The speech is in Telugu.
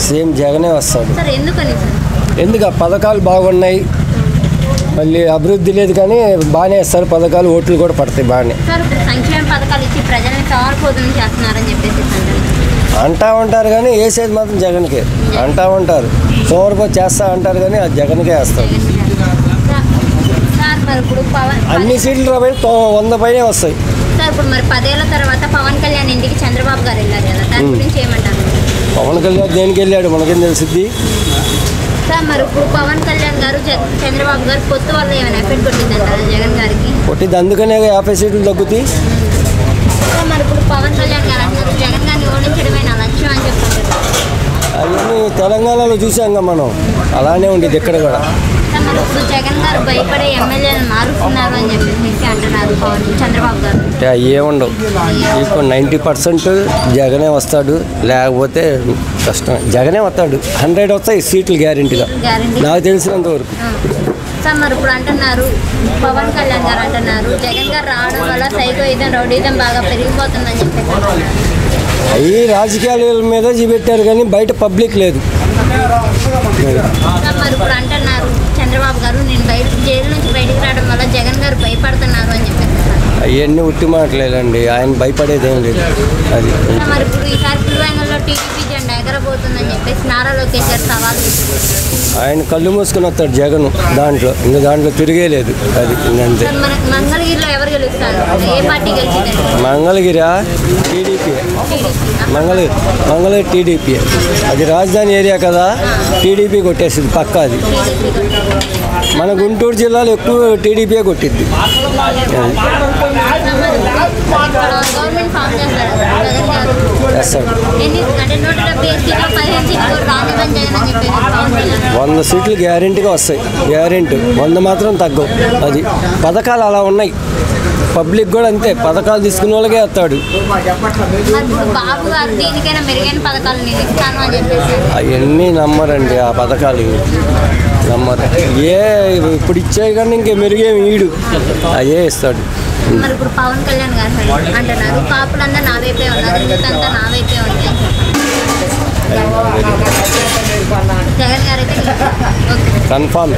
సేమ్ జగనే వస్తాడు. సార్ ఎందుకని సార్? ఎందుకు ఆ పథకాలు బాగున్నాయి, మళ్ళీ అభివృద్ధి లేదు కానీ బాగానే ఇస్తారు పథకాలు, ఓట్లు కూడా పడతాయి బాగానే. సార్ ఇప్పుడు సంక్షేమ పథకాలు ఇచ్చి ప్రజల్ని సోమరిపోతులను చేస్తున్నారని చెప్పేసి అంటా ఉంటారు కానీ వేసేది మాత్రం జగన్కే అంటా ఉంటారు. సోమరిపోతు చేస్తా అంటారు కానీ అది జగన్కే వేస్తారు. సార్ మరి ఇప్పుడు అన్ని సీట్లు రాబోయే 100 పైనే వస్తాయి. సార్ ఇప్పుడు మరి 10 ఏళ్ల తర్వాత పవన్ కళ్యాణ్ ఇంటికి చంద్రబాబు గారు వెళ్ళారు కదా, దాని గురించి ఏమంటారు? పవన్ కళ్యాణ్ దేనికి వెళ్ళాడు మనకేం తెలిసిద్ది. సార్ మరి ఇప్పుడు పవన్ కళ్యాణ్ గారు చంద్రబాబు గారు పొత్తు వల్ల ఏమైనా ఎఫెక్ట్ కొట్టిందంటారా జగన్ గారికి? కొట్టిద్ది, అందుకనే 50 సీట్లు తగ్గుతాయి. సార్ మరి ఇప్పుడు పవన్ కళ్యాణ్ గారు అంటారు జగన్ గారిని ఓడించడమే నా లక్ష్యం అని చెప్తారు. అవన్నీ తెలంగాణలో చూసాంగా మనం, అలానే ఉండేది ఇక్కడ కూడా. సార్ మరి ఇప్పుడు జగన్ గారు భయపడే ఎమ్మెల్యేలు మారుస్తున్నారు అని చెప్పేసి అంటున్నారు చంద్రబాబు గారు. ఏముండవు, ఇప్పుడు 90% జగనే వస్తాడు, లేకపోతే కష్టం. జగనే వస్తాడు, 100 వస్తాయి సీట్లు గ్యారెంటీగా నాకు తెలిసినంతవరకు. సార్ మరి ఇప్పుడు అంటున్నారు పవన్ కళ్యాణ్ గారు అంటున్నారు జగన్ గారు రావడం వల్ల సైకోయిజం రౌడీజం బాగా పెరిగిపోతుందని చెప్పేసి. అవి రాజకీయాల మీద చూపెట్టారు కానీ బయట పబ్లిక్ లేదు. సార్ మరి ఇప్పుడు అంటున్నారు చంద్రబాబు గారు నేను జైలు నుంచి బయటకు రావడం వల్ల జగన్ గారు భయపడుతున్నారు అని చెప్పేసి. అవన్నీ ఉట్టి మాటలేదండి, ఆయన భయపడేది ఏం లేదు. అది మరి ఇప్పుడు ఈసారి పులివెందులలో టీడీపీ జెండా ఎగరబోతుందని చెప్పేసి నారా లోకేష్ గారు సవాల్. ఆయన కళ్ళు మూసుకొని వస్తాడు జగన్, దాంట్లో ఇంకా దాంట్లో తిరిగే లేదు. అది ఇంకంతే. మంగళగిరిలో ఎవరు గెలుస్తారు, ఏ పార్టీ గెలిచింది? Mangalagiri TDP, Mangalagiri TDP. అది రాజధాని ఏరియా కదా, టీడీపీ కొట్టేసింది పక్క. అది మన గుంటూరు జిల్లాలో ఎక్కువ టీడీపీయే కొట్టిద్ది. గవర్నమెంట్ ఫామ్ చేస్తారు జగన్ గారు. చేస్తాడు. 100 సీట్లు గ్యారెంటీగా వస్తాయి, గ్యారెంటీ. 100 మాత్రం తగ్గవు. అది పథకాలు అలా ఉన్నాయి, పబ్లిక్ కూడా అంతే, పథకాలు తీసుకునే వాళ్ళకే వస్తాడు. అవన్నీ నమ్మరండి, ఆ పథకాలు నమ్మరు. ఇప్పుడు ఇచ్చాయి కానీ ఇంకే మెరుగేమి ఈడు అదే ఇస్తాడు. మరి ఇప్పుడు పవన్ కళ్యాణ్ గారు అంటున్నారు కాపులంతా నా వైపే ఉన్నారు, యూతంతా నా వైపే ఉంది అని చెప్పారు. జగన్ గారు అయితే కన్ఫామ్.